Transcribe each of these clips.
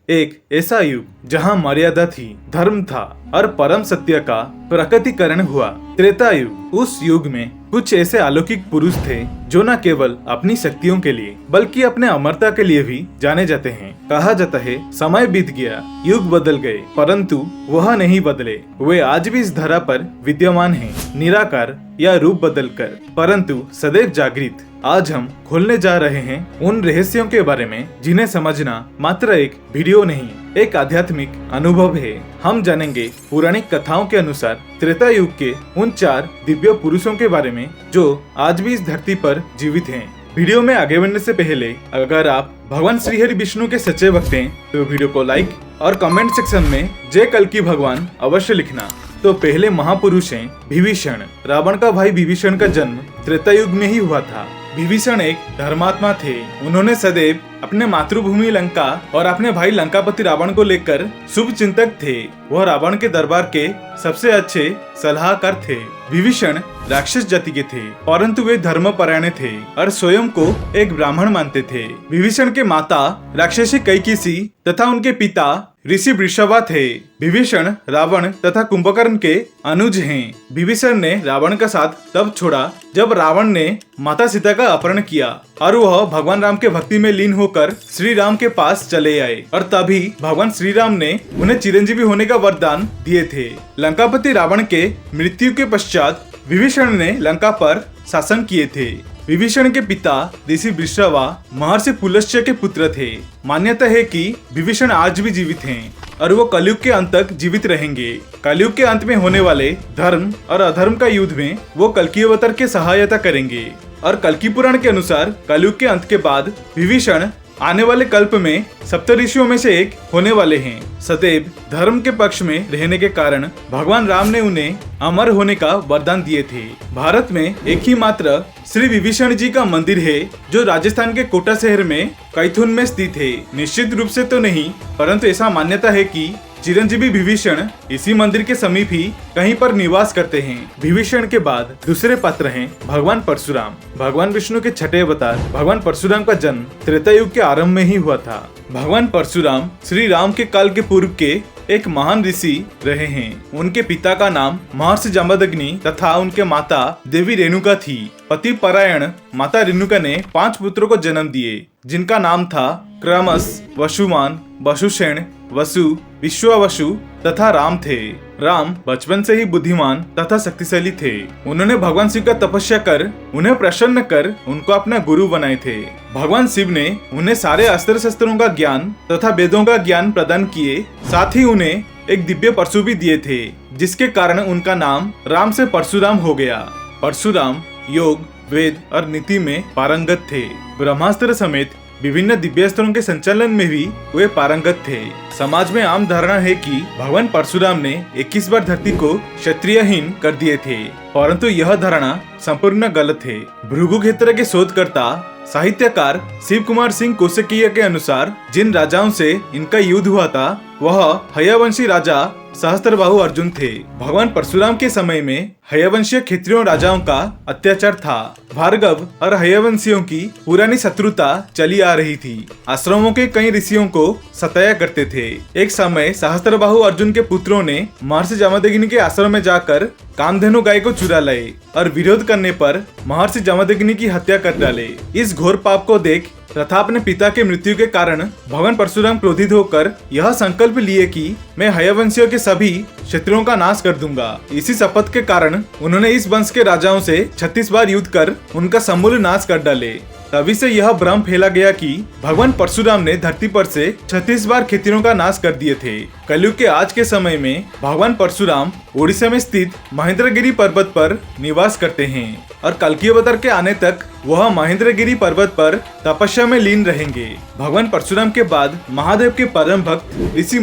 एक ऐसा युग जहाँ मर्यादा थी, धर्म था और परम सत्य का प्रकटीकरण हुआ। त्रेता युग। उस युग में कुछ ऐसे अलौकिक पुरुष थे जो न केवल अपनी शक्तियों के लिए बल्कि अपने अमरता के लिए भी जाने जाते हैं। कहा जाता है समय बीत गया, युग बदल गए, परंतु वह नहीं बदले। वे आज भी इस धरा पर विद्यमान हैं, निराकार या रूप बदलकर, परंतु सदैव जागृत। आज हम खोलने जा रहे हैं उन रहस्यों के बारे में जिन्हें समझना मात्र एक वीडियो नहीं, एक आध्यात्मिक अनुभव है। हम जानेंगे पौराणिक कथाओं के अनुसार त्रेता युग के उन 4 दिव्य पुरुषों के बारे में जो आज भी इस धरती पर जीवित हैं। वीडियो में आगे बढ़ने से पहले अगर आप भगवान श्री हरि विष्णु के सच्चे भक्त हैं तो वीडियो को लाइक और कमेंट सेक्शन में जय कल्कि भगवान अवश्य लिखना। तो पहले महापुरुष हैं विभीषण। रावण का भाई विभीषण का जन्म त्रेता युग में ही हुआ था। विभीषण एक धर्मात्मा थे। उन्होंने सदैव अपने मातृभूमि लंका और अपने भाई लंकापति रावण को लेकर शुभ चिंतक थे। वह रावण के दरबार के सबसे अच्छे सलाहकार थे। विभीषण राक्षस जाति के थे, परंतु वे धर्मपरायण थे और स्वयं को एक ब्राह्मण मानते थे। विभीषण के माता राक्षसी कैकेयी तथा उनके पिता ऋषि वृषभा थे। विभीषण रावण तथा कुंभकर्ण के अनुज हैं। विभीषण ने रावण का साथ तब छोड़ा जब रावण ने माता सीता का अपहरण किया और वह भगवान राम के भक्ति में लीन होकर श्री राम के पास चले आए और तभी भगवान श्री राम ने उन्हें चिरंजीवी होने का वरदान दिए थे। लंकापति रावण के मृत्यु के पश्चात विभीषण ने लंका पर शासन किए थे। विभीषण के पिता ऋषि वृषभा महर्षि पुलस्त्य के पुत्र थे। मान्यता है कि विभीषण आज भी जीवित हैं और वो कलयुग के अंत तक जीवित रहेंगे। कलयुग के अंत में होने वाले धर्म और अधर्म का युद्ध में वो कल्कि अवतार की सहायता करेंगे और कल्कि पुराण के अनुसार कलयुग के अंत के बाद विभीषण आने वाले कल्प में सप्तऋषियों में से एक होने वाले हैं। सदैव धर्म के पक्ष में रहने के कारण भगवान राम ने उन्हें अमर होने का वरदान दिए थे। भारत में एक ही मात्र श्री विभीषण जी का मंदिर है जो राजस्थान के कोटा शहर में कैथुन में स्थित है। निश्चित रूप से तो नहीं, परंतु ऐसा मान्यता है कि चिरंजीवी विभीषण इसी मंदिर के समीप ही कहीं पर निवास करते हैं। विभीषण के बाद दूसरे पात्र हैं भगवान परशुराम। भगवान विष्णु के छठे अवतार भगवान परशुराम का जन्म त्रेता युग के आरंभ में ही हुआ था। भगवान परशुराम श्री राम के काल के पूर्व के एक महान ऋषि रहे हैं। उनके पिता का नाम महर्षि जमदग्नि तथा उनके माता देवी रेणुका थी। पति परायण माता रेणुका ने 5 पुत्रों को जन्म दिए जिनका नाम था क्रमश, वसुमान, वसुसेन, वसु, विश्वावसु तथा राम थे। राम बचपन से ही बुद्धिमान तथा शक्तिशाली थे। उन्होंने भगवान शिव का तपस्या कर उन्हें प्रसन्न कर उनको अपना गुरु बनाए थे। भगवान शिव ने उन्हें सारे अस्त्र शस्त्रों का ज्ञान तथा वेदों का ज्ञान प्रदान किए, साथ ही उन्हें एक दिव्य परशु भी दिए थे जिसके कारण उनका नाम राम से परशुराम हो गया। परशुराम योग, वेद और नीति में पारंगत थे। ब्रह्मास्त्र समेत विभिन्न दिव्यास्त्रों के संचालन में भी वे पारंगत थे। समाज में आम धारणा है कि भगवान परशुराम ने 21 बार धरती को क्षत्रियहीन कर दिए थे, परंतु यह धारणा संपूर्ण गलत है। भृगु क्षेत्र के शोधकर्ता साहित्यकार शिव कुमार सिंह कौशिकीय के अनुसार जिन राजाओं से इनका युद्ध हुआ था वह हयवंशी राजा सहस्त्रबाहु अर्जुन थे। भगवान परशुराम के समय में हयवंशीय क्षत्रियों राजाओं का अत्याचार था। भार्गव और हयवंशियों की पुरानी शत्रुता चली आ रही थी। आश्रमों के कई ऋषियों को सताया करते थे। एक समय सहस्त्रबाहु अर्जुन के पुत्रों ने महर्षि जमदग्नि के आश्रम में जाकर कामधेनु गाय को चुरा लाए और विरोध करने पर महर्षि जमदग्नि की हत्या कर डाले। इस घोर पाप को देख तथा अपने पिता के मृत्यु के कारण भगवान परशुराम क्रोधित होकर यह संकल्प लिए कि मैं हयवंशियों के सभी शत्रुओं का नाश कर दूंगा। इसी शपथ के कारण उन्होंने इस वंश के राजाओं से 36 बार युद्ध कर उनका समूल नाश कर डाले। तभी से यह भ्रम फैला गया कि भगवान परशुराम ने धरती पर से 36 बार क्षत्रियों का नाश कर दिए थे। कलयुग के आज के समय में भगवान परशुराम ओडिशा में स्थित महेंद्रगिरी पर्वत पर निवास करते हैं और कल्कि अवतार के आने तक वह महेंद्रगिरी पर्वत पर तपस्या में लीन रहेंगे। भगवान परशुराम के बाद महादेव के परम भक्त ऋषि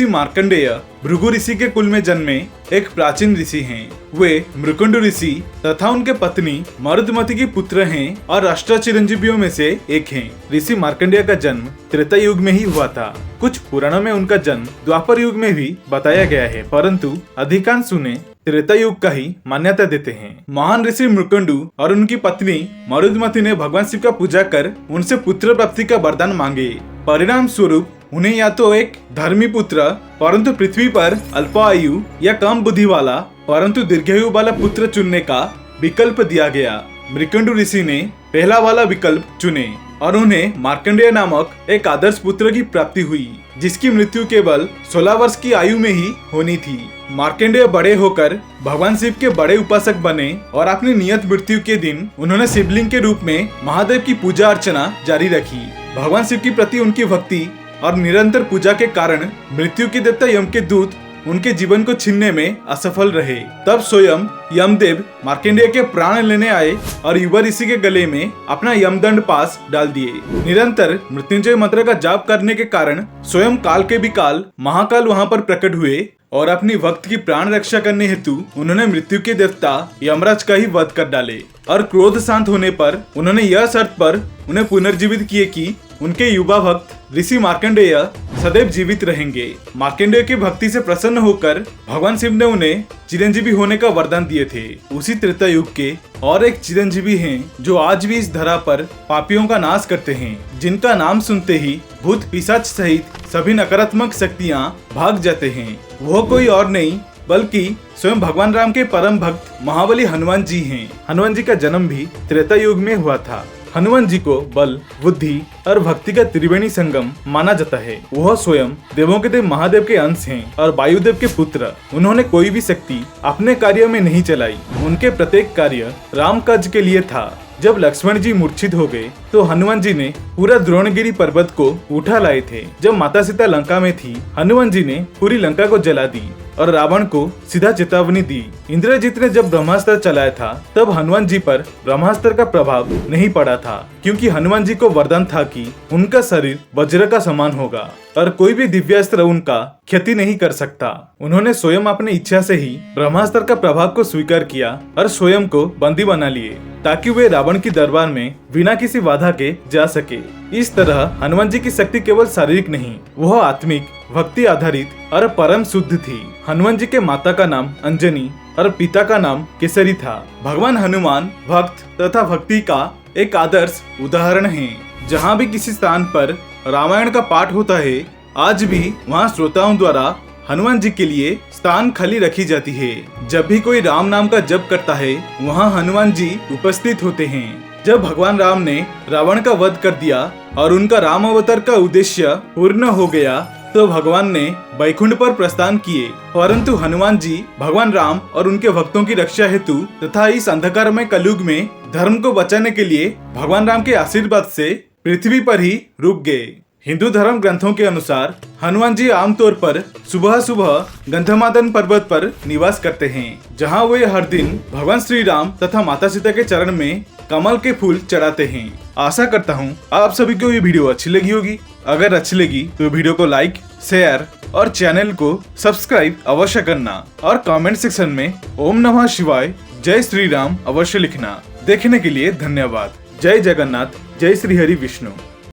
मार्कंडेय भृगु ऋषि के कुल में जन्मे एक प्राचीन ऋषि हैं। वे मृकुंड ऋषि तथा उनके पत्नी मरुदमती के पुत्र हैं और अष्ट चिरंजीवियों में से एक हैं। ऋषि मार्कंडेय का जन्म त्रेता युग में ही हुआ था। कुछ पुराणों में उनका जन्म द्वापर युग में भी बताया गया है, परंतु अधिकांश उन्हें त्रेता युग का ही मान्यता देते हैं। महान ऋषि मृकुंडु और उनकी पत्नी मरुदमती ने भगवान शिव का पूजा कर उनसे पुत्र प्राप्ति का वरदान मांगे। परिणाम स्वरूप उन्हें या तो एक धर्मी पुत्र परंतु पृथ्वी पर अल्पायु या कम बुद्धि वाला परंतु दीर्घायु वाला पुत्र चुनने का विकल्प दिया गया। मृकंडु ऋषि ने पहला वाला विकल्प चुने और उन्हें मार्कंडेय नामक एक आदर्श पुत्र की प्राप्ति हुई, जिसकी मृत्यु केवल 16 वर्ष की आयु में ही होनी थी। मार्कंडेय बड़े होकर भगवान शिव के बड़े उपासक बने और अपनी नियत मृत्यु के दिन उन्होंने शिवलिंग के रूप में महादेव की पूजा अर्चना जारी रखी। भगवान शिव के प्रति उनकी भक्ति और निरंतर पूजा के कारण मृत्यु के देवता यम के दूत उनके जीवन को छीनने में असफल रहे। तब स्वयं यमदेव मार्कंडेय के प्राण लेने आए और युवा ऋषि के गले में अपना यमदंड पास डाल दिए। निरंतर मृत्युंजय मंत्र का जाप करने के कारण स्वयं काल के भी काल महाकाल वहां पर प्रकट हुए और अपनी भक्त की प्राण रक्षा करने हेतु उन्होंने मृत्यु के देवता यमराज का ही वध कर डाले और क्रोध शांत होने पर उन्होंने यह शर्त पर उन्हें पुनर्जीवित किए कि उनके युवा भक्त ऋषि मार्कंडेय सदैव जीवित रहेंगे। मार्कंडेय की भक्ति से प्रसन्न होकर भगवान शिव ने उन्हें चिरंजीवी होने का वरदान दिए थे। उसी त्रेता युग के और एक चिरंजीवी हैं जो आज भी इस धरा पर पापियों का नाश करते हैं, जिनका नाम सुनते ही भूत पिशाच सहित सभी नकारात्मक शक्तियाँ भाग जाते हैं। वो कोई और नहीं बल्कि स्वयं भगवान राम के परम भक्त महाबली हनुमान जी हैं। हनुमान जी का जन्म भी त्रेता युग में हुआ था। हनुमान जी को बल, बुद्धि और भक्ति का त्रिवेणी संगम माना जाता है। वह स्वयं देवों के देव महादेव के अंश हैं और वायुदेव के पुत्र। उन्होंने कोई भी शक्ति अपने कार्य में नहीं चलाई। उनके प्रत्येक कार्य राम काज के लिए था। जब लक्ष्मण जी मूर्छित हो गए तो हनुमान जी ने पूरा द्रोणगिरी पर्वत को उठा लाए थे। जब माता सीता लंका में थी, हनुमान जी ने पूरी लंका को जला दी और रावण को सीधा चेतावनी दी। इंद्रजीत ने जब ब्रह्मास्त्र चलाया था तब हनुमान जी पर ब्रह्मास्त्र का प्रभाव नहीं पड़ा था, क्योंकि हनुमान जी को वरदान था कि उनका शरीर वज्र का समान होगा और कोई भी दिव्यास्त्र उनका क्षति नहीं कर सकता। उन्होंने स्वयं अपनी इच्छा से ही ब्रह्मास्त्र का प्रभाव को स्वीकार किया और स्वयं को बंदी बना लिए, ताकि वे रावण की दरबार में बिना किसी बाधा के जा सके। इस तरह हनुमान जी की शक्ति केवल शारीरिक नहीं, वह आत्मिक, भक्ति आधारित और परम शुद्ध थी। हनुमान जी के माता का नाम अंजनी और पिता का नाम केसरी था। भगवान हनुमान भक्त तथा भक्ति का एक आदर्श उदाहरण है। जहाँ भी किसी स्थान पर रामायण का पाठ होता है, आज भी वहाँ श्रोताओं द्वारा हनुमान जी के लिए स्थान खाली रखी जाती है। जब भी कोई राम नाम का जप करता है, वहाँ हनुमान जी उपस्थित होते हैं। जब भगवान राम ने रावण का वध कर दिया और उनका राम अवतार का उद्देश्य पूर्ण हो गया, तो भगवान ने बैकुंठ पर प्रस्थान किए, परंतु हनुमान जी भगवान राम और उनके भक्तों की रक्षा हेतु तथा इस अंधकार में कलयुग में धर्म को बचाने के लिए भगवान राम के आशीर्वाद से पृथ्वी पर ही रुक गए। हिंदू धर्म ग्रंथों के अनुसार हनुमान जी आमतौर पर सुबह सुबह गंधमादन पर्वत पर निवास करते हैं, जहां वे हर दिन भगवान श्री राम तथा माता सीता के चरण में कमल के फूल चढ़ाते हैं। आशा करता हूं आप सभी को ये वीडियो अच्छी लगी होगी। अगर अच्छी लगी तो वीडियो को लाइक, शेयर और चैनल को सब्सक्राइब अवश्य करना और कमेंट सेक्शन में ओम नमः शिवाय, जय श्री राम अवश्य लिखना। देखने के लिए धन्यवाद। जय जगन्नाथ, जय श्री हरि विष्णु।